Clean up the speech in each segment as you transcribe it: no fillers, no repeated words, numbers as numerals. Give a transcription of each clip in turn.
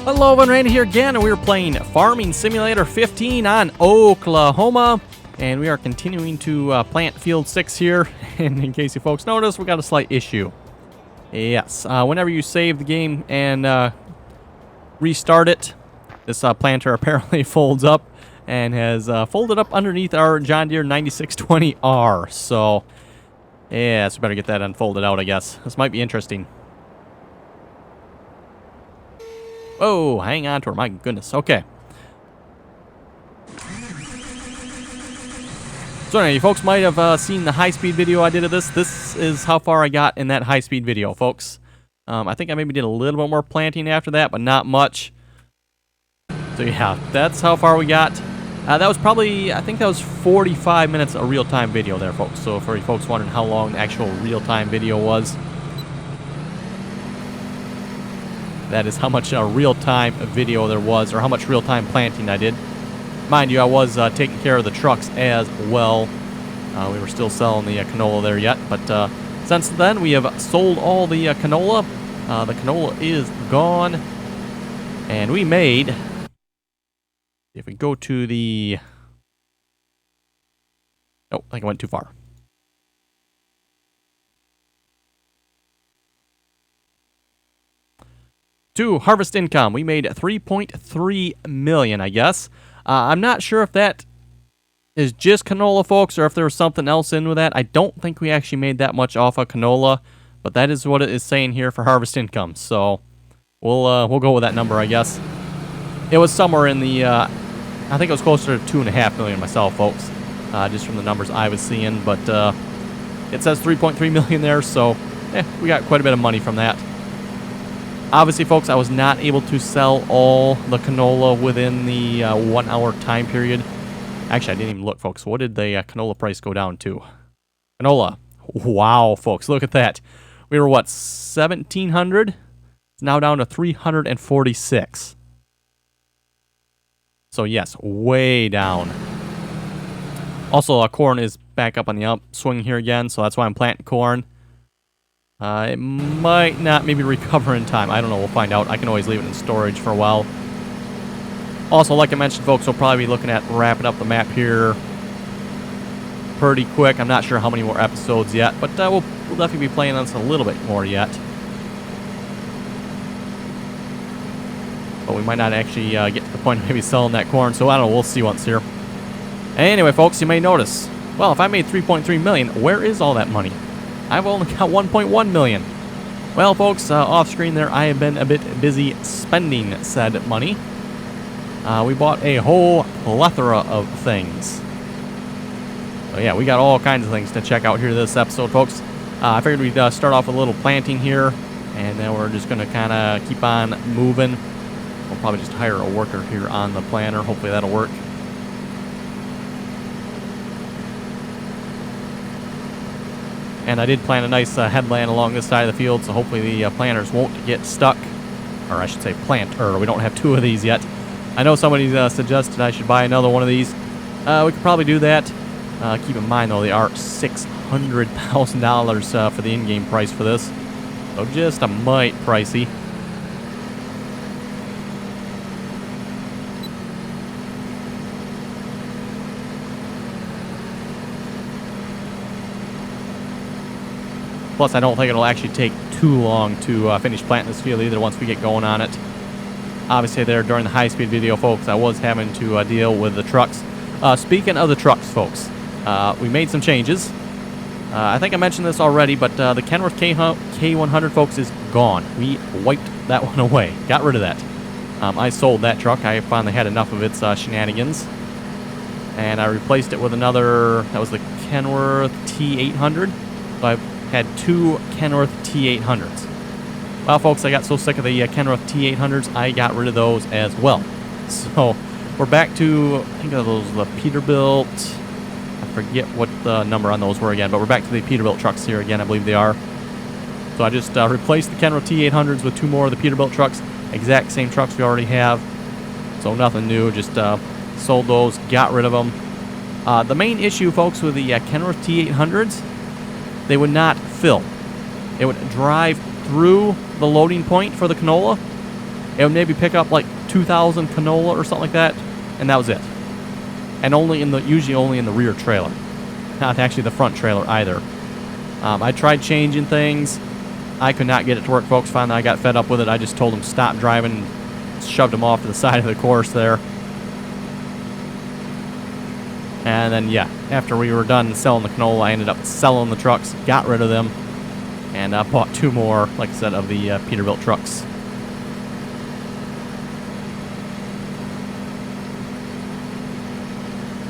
Hello, everyone, Randy here again, and we're playing Farming Simulator 15 on Oklahoma, and we are continuing to plant Field 6 here, and in case you folks notice, we got a slight issue. Yes, whenever you save the game and restart it, this planter apparently folds up and has folded up underneath our John Deere 9620R, so yeah, so we better get that unfolded out, I guess. This might be interesting. Oh, hang on to her. My goodness. Okay. So anyway, you folks might have seen the high-speed video I did of this. This is how far I got in that high-speed video, folks. I think I maybe did a little bit more planting after that, but not much. So yeah, that's how far we got. That was probably, I think that was 45 minutes of real-time video there, folks. So for you folks wondering how long the actual real-time video was, that is how much real-time video there was, or how much real-time planting I did. Mind you, I was taking care of the trucks as well. We were still selling the canola there yet, but since then we have sold all the canola. The canola is gone, and we made, if we go to the, oh, I think I went too far. To harvest income, we made 3.3 million, I guess. I'm not sure if that is just canola, folks, or if there was something else in with that. I don't think we actually made that much off of canola, but that is what it is saying here for harvest income. So we'll go with that number, I guess. It was somewhere in the, I think it was closer to 2.5 million myself, folks, just from the numbers I was seeing. But it says 3.3 million there, so we got quite a bit of money from that. Obviously, folks, I was not able to sell all the canola within the 1 hour time period. Actually, I didn't even look, folks. What did the canola price go down to? Canola. Wow, folks, look at that. We were, what, 1,700? It's now down to 346. So, yes, way down. Also, corn is back up on the upswing here again, so that's why I'm planting corn. It might not maybe recover in time. I don't know. We'll find out. I can always leave it in storage for a while. Also, like I mentioned, folks, we'll probably be looking at wrapping up the map here pretty quick. I'm not sure how many more episodes yet, but we'll definitely be playing on this a little bit more yet. But we might not actually get to the point of maybe selling that corn, so I don't know. We'll see once here. Anyway, folks, you may notice, well, if I made 3.3 million, where is all that money? I've only got 1.1 million. Well, folks, off screen there, I have been a bit busy spending said money. We bought a whole plethora of things. So yeah, we got all kinds of things to check out here this episode, folks. I figured we'd start off with a little planting here, and then we're just going to kind of keep on moving. We'll probably just hire a worker here on the planter. Hopefully that'll work. And I did plant a nice headland along this side of the field, so hopefully the planters won't get stuck. Or I should say planter. We don't have two of these yet. I know somebody suggested I should buy another one of these. We could probably do that. Keep in mind, though, they are $600,000 for the in-game price for this. So just a mite pricey. Plus, I don't think it'll actually take too long to finish planting this field either once we get going on it. Obviously, there during the high-speed video, folks, I was having to deal with the trucks. Speaking of the trucks, folks, we made some changes. I think I mentioned this already, but the Kenworth K100, folks, is gone. We wiped that one away. Got rid of that. I sold that truck. I finally had enough of its shenanigans. And I replaced it with another, that was the Kenworth T800. So I had two Kenworth T800s. Well, folks, I got so sick of the Kenworth T800s, I got rid of those as well. So we're back to, I think of those, the Peterbilt. I forget what the number on those were again, but we're back to the Peterbilt trucks here again, I believe they are. So I just replaced the Kenworth T800s with two more of the Peterbilt trucks. Exact same trucks we already have. So nothing new, just sold those, got rid of them. The main issue, folks, with the Kenworth T800s, they would not fill. It would drive through the loading point for the canola. It would maybe pick up like 2,000 canola or something like that, and that was it. And usually only in the rear trailer, not actually the front trailer either. I tried changing things. I could not get it to work, folks. Finally, I got fed up with it. I just told them stop driving, and shoved them off to the side of the course there. And then, yeah, after we were done selling the canola, I ended up selling the trucks, got rid of them, and bought 2 more, like I said, of the Peterbilt trucks.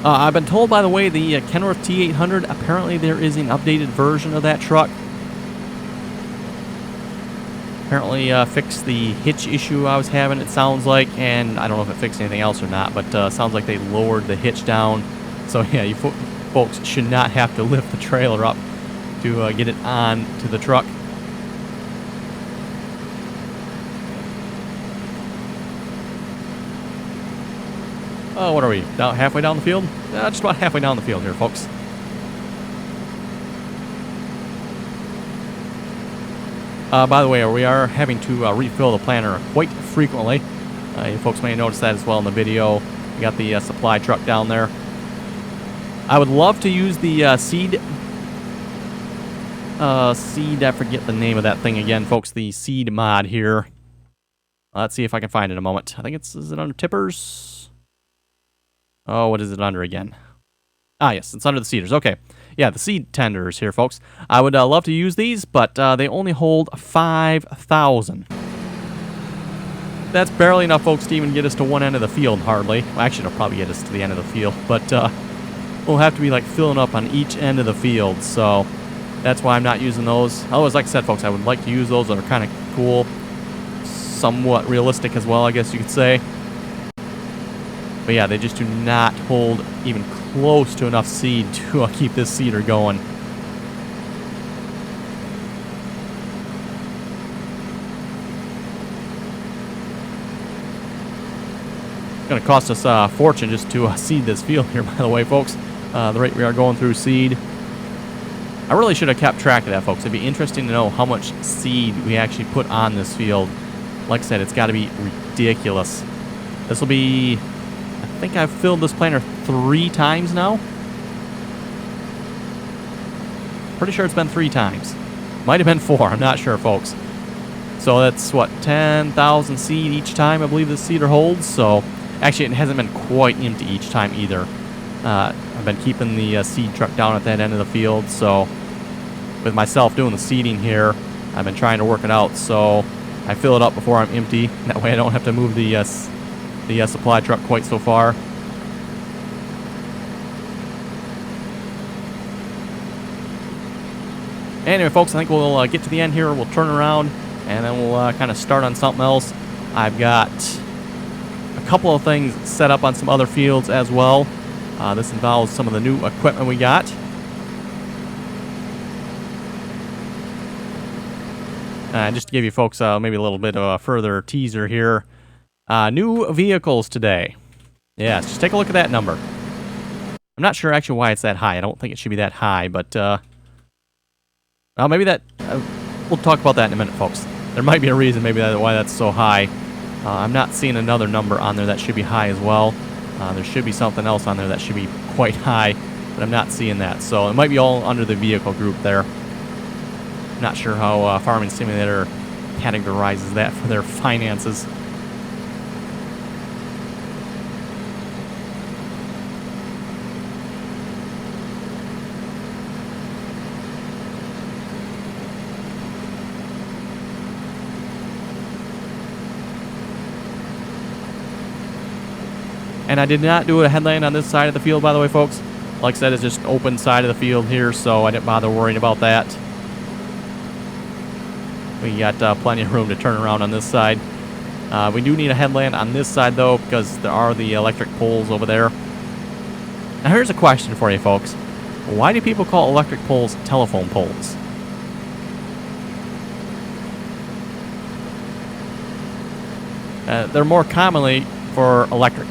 I've been told, by the way, the Kenworth T800, apparently there is an updated version of that truck. Apparently fixed the hitch issue I was having, it sounds like, and I don't know if it fixed anything else or not, but sounds like they lowered the hitch down. So yeah, you folks should not have to lift the trailer up to get it on to the truck. Oh, what are we? Halfway down the field? Just about halfway down the field here, folks. By the way, we are having to refill the planter quite frequently. You folks may notice that as well in the video. We got the supply truck down there. I would love to use the seed, I forget the name of that thing again, folks, the seed mod here. Let's see if I can find it in a moment. I think is it under tippers? Oh, what is it under again? Ah, yes, it's under the seeders. Okay. Yeah, the seed tenders here, folks. I would love to use these, but they only hold 5,000. That's barely enough, folks, to even get us to one end of the field, hardly. Well, actually, it'll probably get us to the end of the field, but we'll have to be, like, filling up on each end of the field, so that's why I'm not using those. Otherwise, like I said, folks, I would like to use those. That are kind of cool, somewhat realistic as well, I guess you could say. But yeah, they just do not hold even close to enough seed to keep this seeder going. It's going to cost us a fortune just to seed this field here, by the way, folks. The rate we are going through seed. I really should have kept track of that, folks. It'd be interesting to know how much seed we actually put on this field. Like I said, it's got to be ridiculous. This will be... I think I've filled this planter 3 times now. Pretty sure it's been 3 times. Might have been 4. I'm not sure, folks. So that's, what, 10,000 seed each time I believe this seeder holds. So actually, it hasn't been quite empty each time either. I've been keeping the seed truck down at that end of the field. So with myself doing the seeding here, I've been trying to work it out. So I fill it up before I'm empty. That way I don't have to move the supply truck quite so far. Anyway, folks, I think we'll get to the end here. We'll turn around, and then we'll kind of start on something else. I've got a couple of things set up on some other fields as well. This involves some of the new equipment we got. And just to give you folks maybe a little bit of a further teaser here. New vehicles today. Yes, just take a look at that number. I'm not sure actually why it's that high. I don't think it should be that high, but well, maybe that... we'll talk about that in a minute, folks. There might be a reason maybe why that's so high. I'm not seeing another number on there that should be high as well. There should be something else on there that should be quite high, but I'm not seeing that. So it might be all under the vehicle group there. Not sure how Farming Simulator categorizes that for their finances. And I did not do a headland on this side of the field, by the way, folks. Like I said, it's just open side of the field here, so I didn't bother worrying about that. We got plenty of room to turn around on this side. We do need a headland on this side, though, because there are the electric poles over there. Now, here's a question for you, folks. Why do people call electric poles telephone poles? They're more commonly for electric.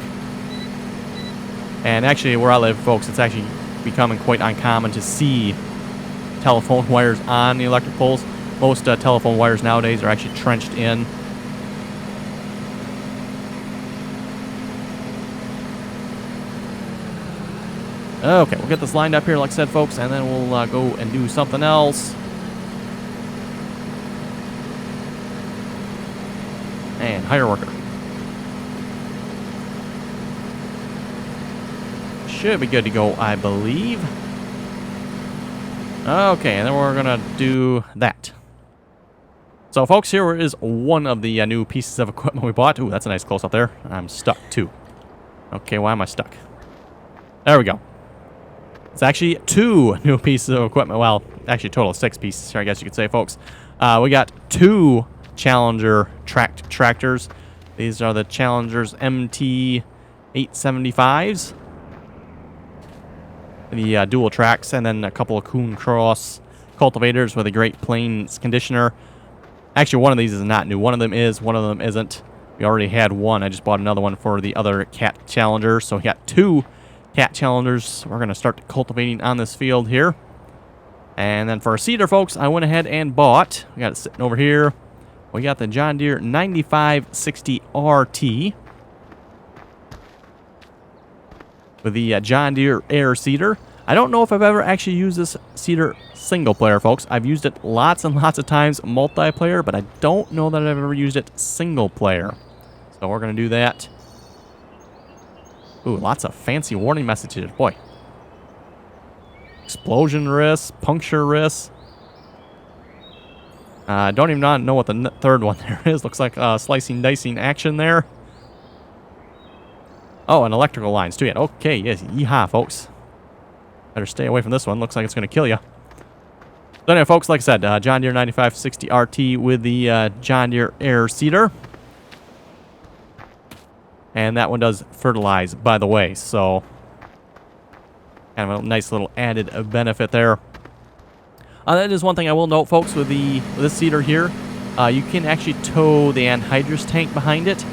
And actually, where I live, folks, it's actually becoming quite uncommon to see telephone wires on the electric poles. Most telephone wires nowadays are actually trenched in. Okay, we'll get this lined up here, like I said, folks, and then we'll go and do something else. And hire a worker. Should be good to go, I believe. Okay, and then we're gonna do that. So, folks, here is one of the new pieces of equipment we bought. Ooh, that's a nice close-up there. I'm stuck, too. Okay, why am I stuck? There we go. It's actually 2 new pieces of equipment. Well, actually, a total of 6 pieces here, I guess you could say, folks. We got 2 Challenger tracked tractors. These are the Challenger's MT875s. The dual tracks, and then a couple of Coon Cross cultivators with a Great Plains conditioner. Actually, one of these is not new. One of them is, one of them isn't. We already had one. I just bought another one for the other Cat Challenger. So we got 2 Cat Challengers. We're going to start cultivating on this field here. And then for a seeder, folks, I went ahead and bought, we got it sitting over here, we got the John Deere 9560 RT with the John Deere Air Seeder. I don't know if I've ever actually used this seeder single player, folks. I've used it lots and lots of times multiplayer, but I don't know that I've ever used it single player. So we're going to do that. Ooh, lots of fancy warning messages. Boy. Explosion risk, puncture risk. I don't even know what the third one there is. Looks like slicing, dicing action there. Oh, and electrical lines too. Okay, yes, yeehaw, folks. Better stay away from this one. Looks like it's going to kill you. So anyway, folks, like I said, John Deere 9560 RT with the John Deere Air Seeder. And that one does fertilize, by the way. So, kind of a nice little added benefit there. That is one thing I will note, folks, with this seeder here. You can actually tow the anhydrous tank behind it.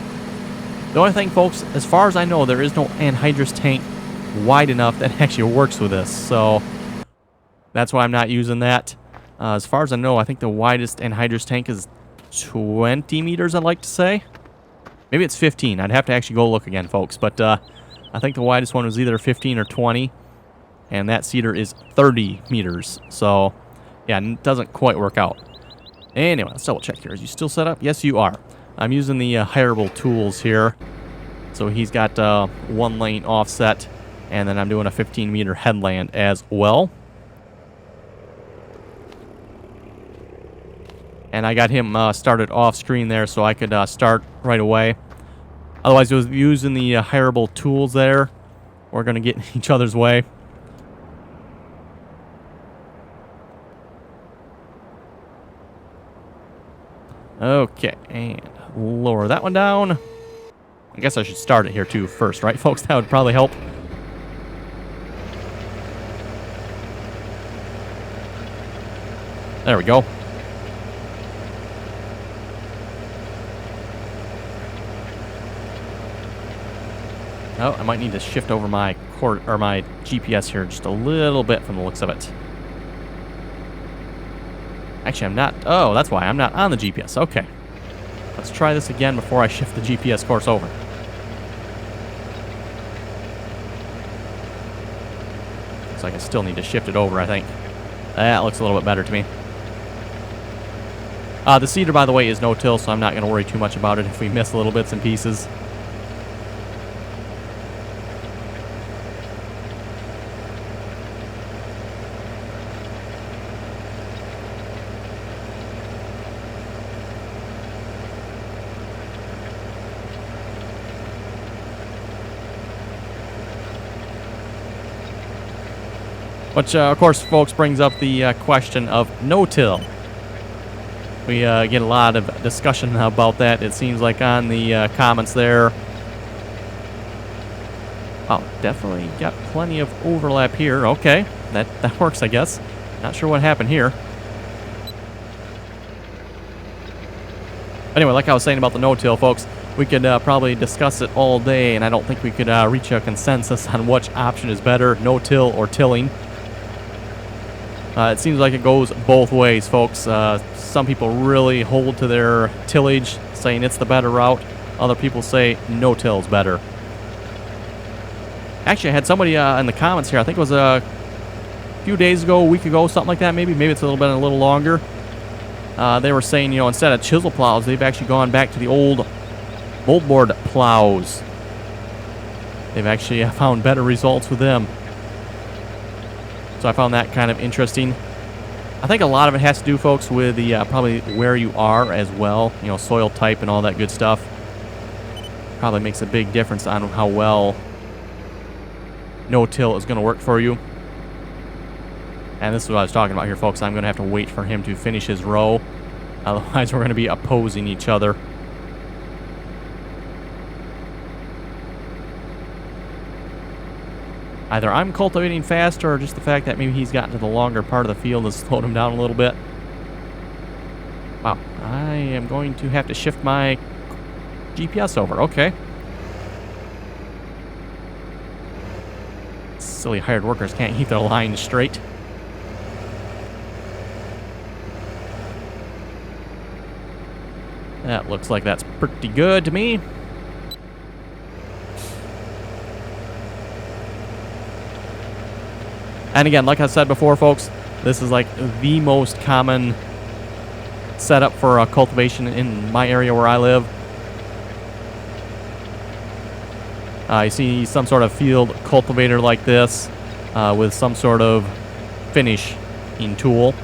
The only thing, folks, as far as I know, there is no anhydrous tank wide enough that actually works with this. So, that's why I'm not using that. As far as I know, I think the widest anhydrous tank is 20 meters, I'd like to say. Maybe it's 15. I'd have to actually go look again, folks. But I think the widest one was either 15 or 20. And that seeder is 30 meters. So, yeah, it doesn't quite work out. Anyway, let's double check here. Is you still set up? Yes, you are. I'm using the hireable tools here. So he's got 1 lane offset. And then I'm doing a 15-meter headland as well. And I got him started off screen there so I could start right away. Otherwise, I was using the hireable tools there. We're going to get in each other's way. Okay, and lower that one down. I guess I should start it here too first, right, folks? That would probably help. There we go. Oh, I might need to shift over my my GPS here just a little bit from the looks of it. Actually, I'm not. Oh, that's why I'm not on the GPS. Okay. Let's try this again before I shift the GPS course over. Looks like I still need to shift it over, I think. That looks a little bit better to me. The seeder, by the way, is no-till, so I'm not going to worry too much about it if we miss little bits and pieces. Which, of course, folks, brings up the question of no-till. We get a lot of discussion about that, it seems like, on the comments there. Oh, definitely got plenty of overlap here. Okay, that works, I guess. Not sure what happened here. Anyway, like I was saying about the no-till, folks, We could probably discuss it all day, and I don't think we could reach a consensus on which option is better, no-till or tilling. It seems like it goes both ways, folks. Some people really hold to their tillage, saying it's the better route. Other people say no-till is better. Actually, I had somebody in the comments here, I think it was a few days ago, a week ago, something like that maybe. Maybe it's a little longer. They were saying, you know, instead of chisel plows, they've actually gone back to the old moldboard plows. They've actually found better results with them. So I found that kind of interesting. I think a lot of it has to do, folks, with the probably where you are as well. You know, soil type and all that good stuff. Probably makes a big difference on how well no-till is going to work for you. And this is what I was talking about here, folks. I'm going to have to wait for him to finish his row. Otherwise, we're going to be opposing each other. Either I'm cultivating faster, or just the fact that maybe he's gotten to the longer part of the field has slowed him down a little bit. Wow, I am going to have to shift my GPS over. Okay. Silly hired workers can't keep their line straight. That looks like that's pretty good to me. And again, like I said before, folks, this is like the most common setup for cultivation in my area where I live. You see some sort of field cultivator like this with some sort of finishing tool.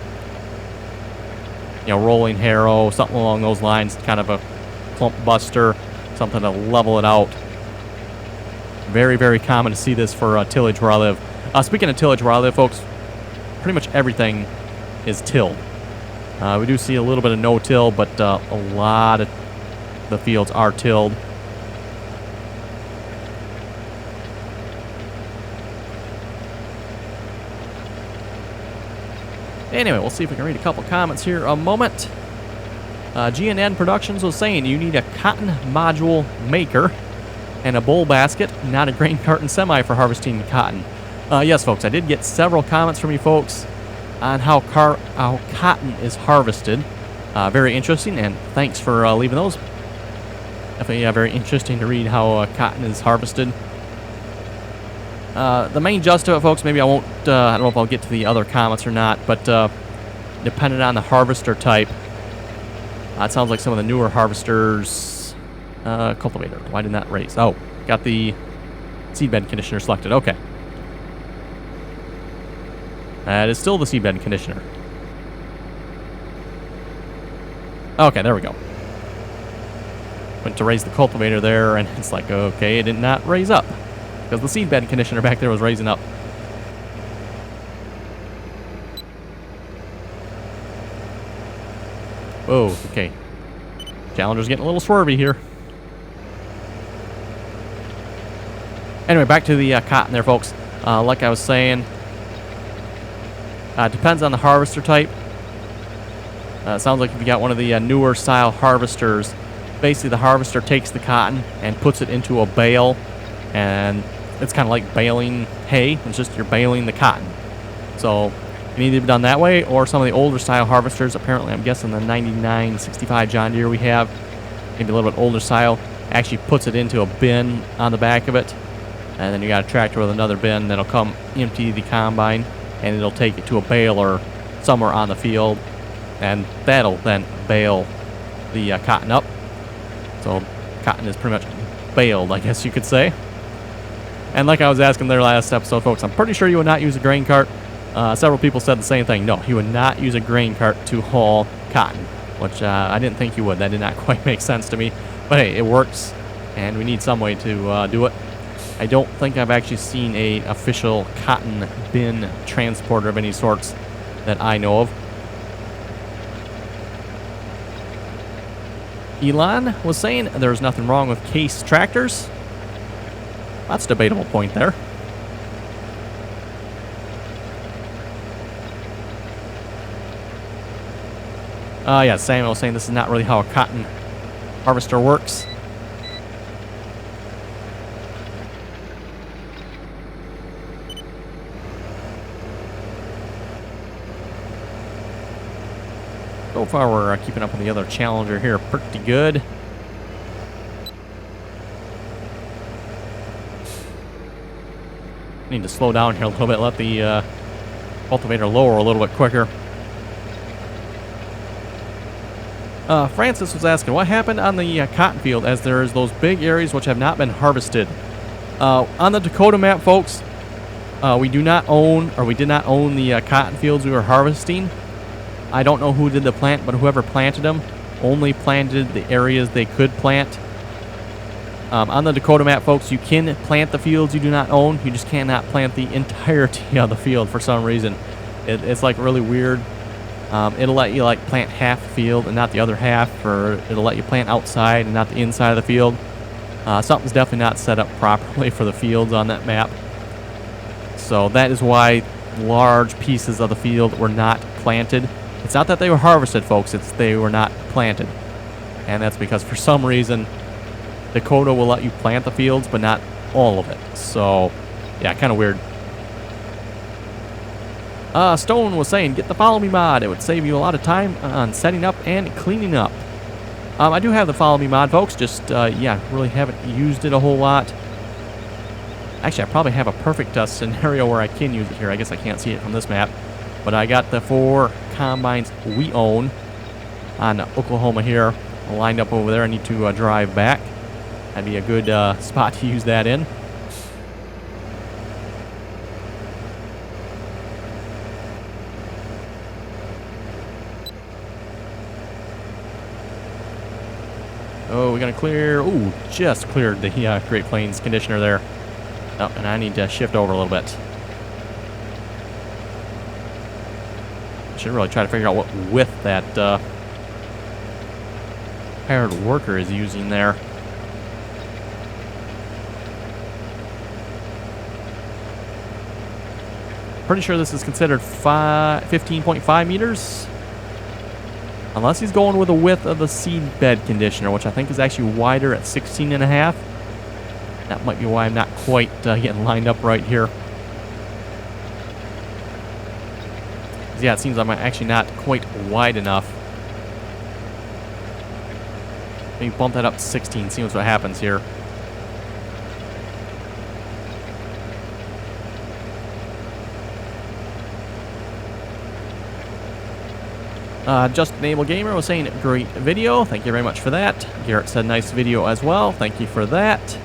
You know, rolling harrow, something along those lines, kind of a clump buster, something to level it out. Very, very common to see this for tillage where I live. Speaking of tillage where I live, folks, pretty much everything is tilled. We do see a little bit of no-till, but a lot of the fields are tilled. Anyway, we'll see if we can read a couple comments here a moment. G&N Productions was saying you need a cotton module maker and a bull basket, not a grain cart and semi for harvesting cotton. Yes, folks, I did get several comments from you folks on how cotton is harvested. Very interesting, and thanks for leaving those. Definitely very interesting to read how cotton is harvested. The main gist of it, folks, maybe I won't, I don't know if I'll get to the other comments or not, but depending on the harvester type, it sounds like some of the newer harvesters, cultivator, why didn't that raise? Oh, got the seedbed conditioner selected, okay. That is still the seedbed conditioner. Okay, there we go. Went to raise the cultivator there, and it's like, okay, it did not raise up. Because the seedbed conditioner back there was raising up. Whoa, okay. Challenger's getting a little swervy here. Anyway, back to the cotton there, folks. Like I was saying, depends on the harvester type. It sounds like if you got one of the newer style harvesters, basically the harvester takes the cotton and puts it into a bale, and it's kind of like baling hay. It's just you're baling the cotton. So it can either be done that way, or some of the older style harvesters, apparently I'm guessing the 9965 John Deere we have, maybe a little bit older style, actually puts it into a bin on the back of it, and then you got a tractor with another bin that'll come empty the combine, and it'll take it to a baler somewhere on the field, and that'll then bale the cotton up. So cotton is pretty much baled, I guess you could say. And like I was asking there last episode, folks, I'm pretty sure you would not use a grain cart. Several people said the same thing. No, you would not use a grain cart to haul cotton, which I didn't think you would. That did not quite make sense to me. But hey, it works, and we need some way to do it. I don't think I've actually seen a official cotton bin transporter of any sorts that I know of. Elon was saying there's nothing wrong with case tractors. That's a debatable point there. Yeah, Samuel was saying this is not really how a cotton harvester works. So far, we're keeping up with the other Challenger here pretty good. Need to slow down here a little bit, let the cultivator lower a little bit quicker. Francis was asking, what happened on the cotton field, as there's those big areas which have not been harvested? On the Dakota map, folks, we did not own the cotton fields we were harvesting. I don't know who did the plant, but whoever planted them only planted the areas they could plant. On the Dakota map, folks, you can plant the fields you do not own. You just cannot plant the entirety of the field for some reason. It's like really weird. It'll let you like plant half the field and not the other half, or it'll let you plant outside and not the inside of the field. Something's definitely not set up properly for the fields on that map. So that is why large pieces of the field were not planted. It's not that they were harvested, folks, it's they were not planted. And that's because for some reason Dakota will let you plant the fields, but not all of it. So, yeah, kind of weird. Stone was saying, get the Follow Me mod. It would save you a lot of time on setting up and cleaning up. I do have the Follow Me mod, folks. Just, yeah, really haven't used it a whole lot. Actually, I probably have a perfect scenario where I can use it here. I guess I can't see it from this map. But I got the 4 combines we own on Oklahoma here lined up over there. I need to drive back. That'd be a good spot to use that in. Oh, we're going to clear. Ooh, just cleared the Great Plains conditioner there. Oh, and I need to shift over a little bit. Should really try to figure out what width that hired worker is using there. Pretty sure this is considered 15.5 meters. Unless he's going with the width of the seed bed conditioner, which I think is actually wider at 16.5. That might be why I'm not quite getting lined up right here. Yeah, it seems I'm actually not quite wide enough. Maybe bump that up to 16, see what happens here. Just Enable Gamer was saying, great video. Thank you very much for that. Garrett said, nice video as well. Thank you for that.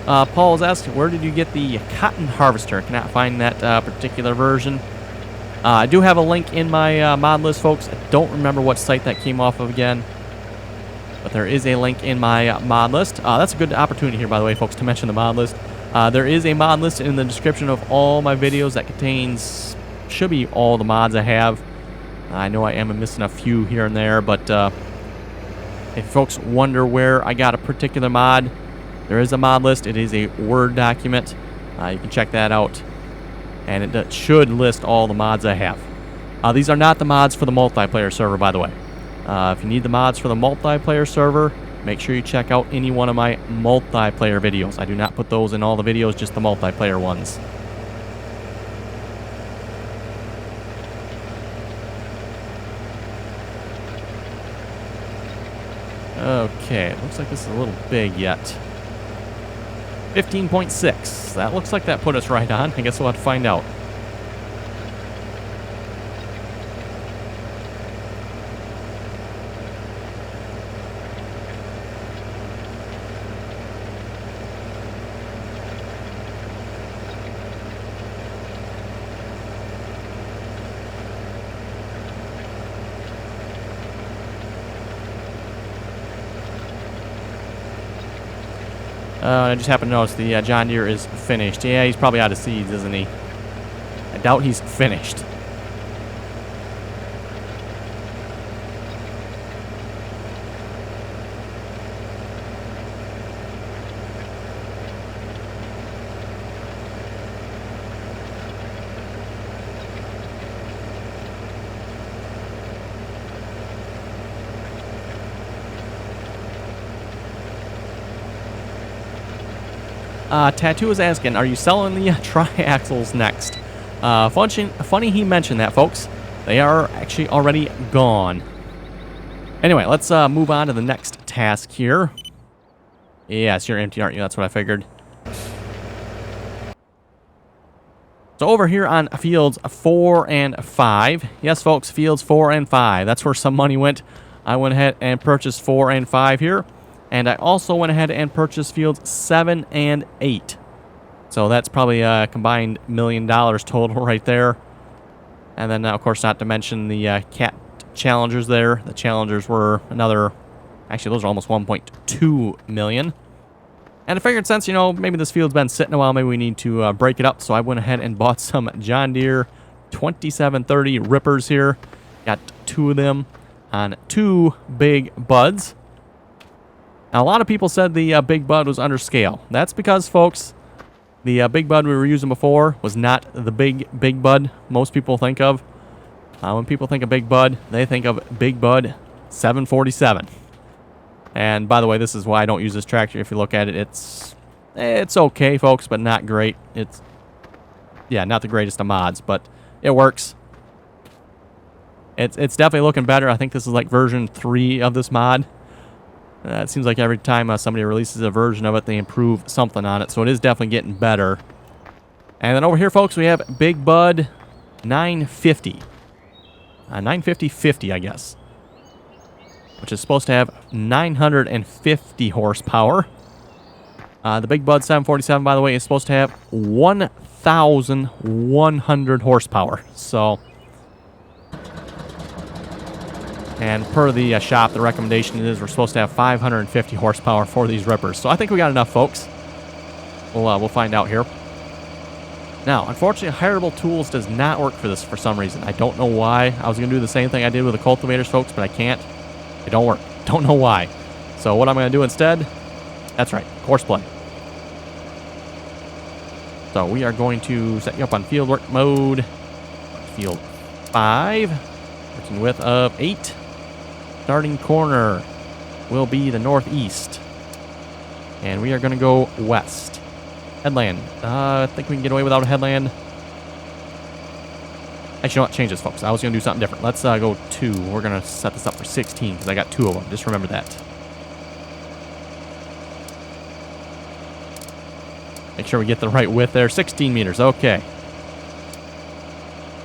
Paul's asking, where did you get the cotton harvester? I cannot find that particular version. I do have a link in my mod list, folks. I don't remember what site that came off of again, but there is a link in my mod list. That's a good opportunity here, by the way, folks, to mention the mod list. There is a mod list in the description of all my videos that contains, should be all the mods I have. I know I am missing a few here and there, but if folks wonder where I got a particular mod, there is a mod list. It is a Word document. You can check that out. And it should list all the mods I have. These are not the mods for the multiplayer server, by the way. If you need the mods for the multiplayer server, make sure you check out any one of my multiplayer videos. I do not put those in all the videos, just the multiplayer ones. Okay, it looks like this is a little big yet. 15.6. That looks like that put us right on. I guess we'll have to find out. I just happened to notice the John Deere is finished. Yeah, he's probably out of seeds, isn't he? I doubt he's finished. Tattoo is asking, are you selling the triaxles next? Funny he mentioned that, folks. They are actually already gone. Anyway, let's move on to the next task here. Yes, you're empty, aren't you? That's what I figured. So over here on fields 4 and 5. Yes, folks, fields 4 and 5. That's where some money went. I went ahead and purchased 4 and 5 here. And I also went ahead and purchased fields 7 and 8. So that's probably a combined $1 million total right there. And then, of course, not to mention the cat challengers there. The challengers were another... Actually, those are almost 1.2 million. And I figured since, you know, maybe this field's been sitting a while, maybe we need to break it up. So I went ahead and bought some John Deere 2730 rippers here. Got 2 of them on 2 big buds. Now, a lot of people said the big bud was under scale. That's because, folks, the big bud we were using before was not the big bud most people think of. When people think of big bud, they think of big bud 747. And by the way, this is why I don't use this tractor. If you look at it, it's okay, folks, but not great. It's, yeah, not the greatest of mods, but it works. It's definitely looking better. I think this is like version 3 of this mod. It seems like every time somebody releases a version of it, they improve something on it. So it is definitely getting better. And then over here, folks, we have Big Bud 950. 950/50, I guess. Which is supposed to have 950 horsepower. The Big Bud 747, by the way, is supposed to have 1,100 horsepower. So... And per the shop, the recommendation is we're supposed to have 550 horsepower for these rippers. So I think we got enough, folks. We'll find out here. Now, unfortunately, hireable tools does not work for this for some reason. I don't know why. I was going to do the same thing I did with the cultivators, folks, but I can't. It don't work. Don't know why. So what I'm going to do instead, that's right, horseplay. So we are going to set you up on field work mode. Field 5. Working width of 8. Starting corner will be the northeast. And we are going to go west. Headland. I think we can get away without a headland. Actually, you know what? Change this, folks. I was going to do something different. Let's go 2. We're going to set this up for 16 because I got 2 of them. Just remember that. Make sure we get the right width there. 16 meters. Okay.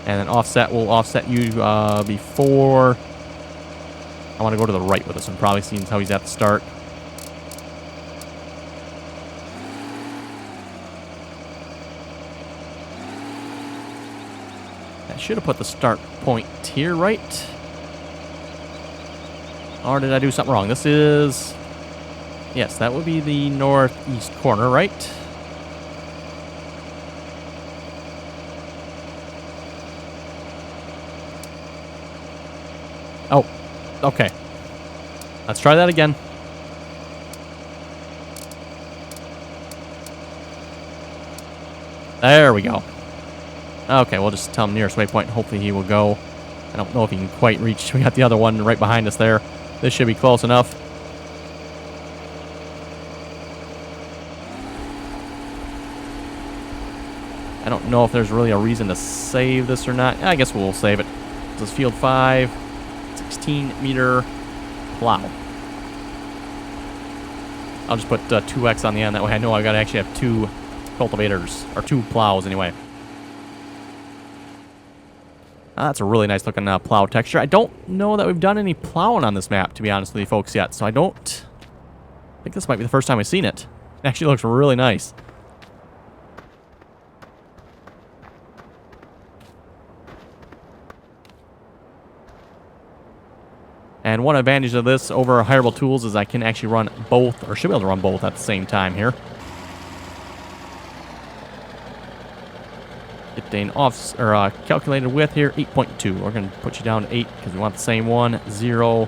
And then offset, we'll offset you before... I want to go to the right with this one. Probably seems how he's at the start. I should have put the start point here, right? Or did I do something wrong? This is... Yes, that would be the northeast corner, right? Oh, okay. Let's try that again. There we go. Okay, we'll just tell him nearest waypoint. Hopefully he will go. I don't know if he can quite reach. We got the other one right behind us there. This should be close enough. I don't know if there's really a reason to save this or not. I guess we'll save it. This is field 5. 16-meter plow. I'll just put 2x on the end. That way I know I got to actually have 2 cultivators, or 2 plows anyway. That's a really nice looking plow texture. I don't know that we've done any plowing on this map, to be honest with you folks, yet. So I think this might be the first time I've seen it. It actually looks really nice. And one advantage of this over hireable tools is I can actually run both, or should be able to run both at the same time here. Get an off, or calculated width here, 8.2. We're going to put you down to 8 because we want the same one. 0.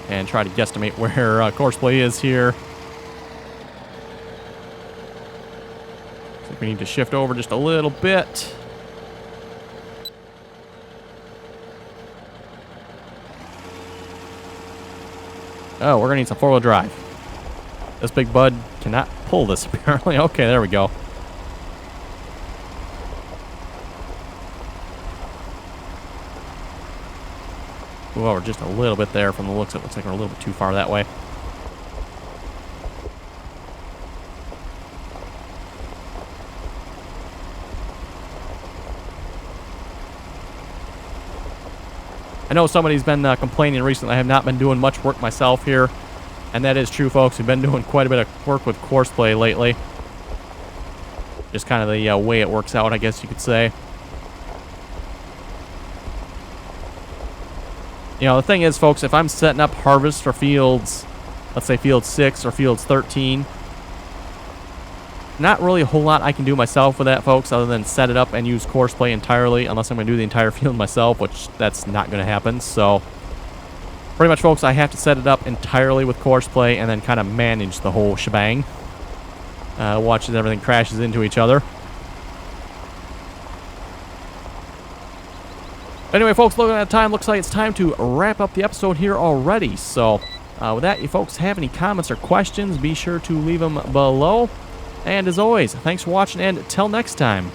And try to guesstimate where courseplay is here. We need to shift over just a little bit. Oh, we're going to need some four-wheel drive. This big bud cannot pull this, apparently. Okay, there we go. Well, we're just a little bit there from the looks of it. Looks like we're a little bit too far that way. I know somebody's been complaining recently. I have not been doing much work myself here. And that is true, folks. We've been doing quite a bit of work with course play lately. Just kind of the way it works out, I guess you could say. You know, the thing is, folks, if I'm setting up harvest for fields, let's say field 6 or fields 13, not really a whole lot I can do myself with that, folks, other than set it up and use course play entirely, unless I'm going to do the entire field myself, which that's not going to happen. So pretty much, folks, I have to set it up entirely with course play and then kind of manage the whole shebang. Watch as everything crashes into each other. Anyway, folks, looking at the time, looks like it's time to wrap up the episode here already. So with that, you folks have any comments or questions, be sure to leave them below. And as always, thanks for watching, and till next time.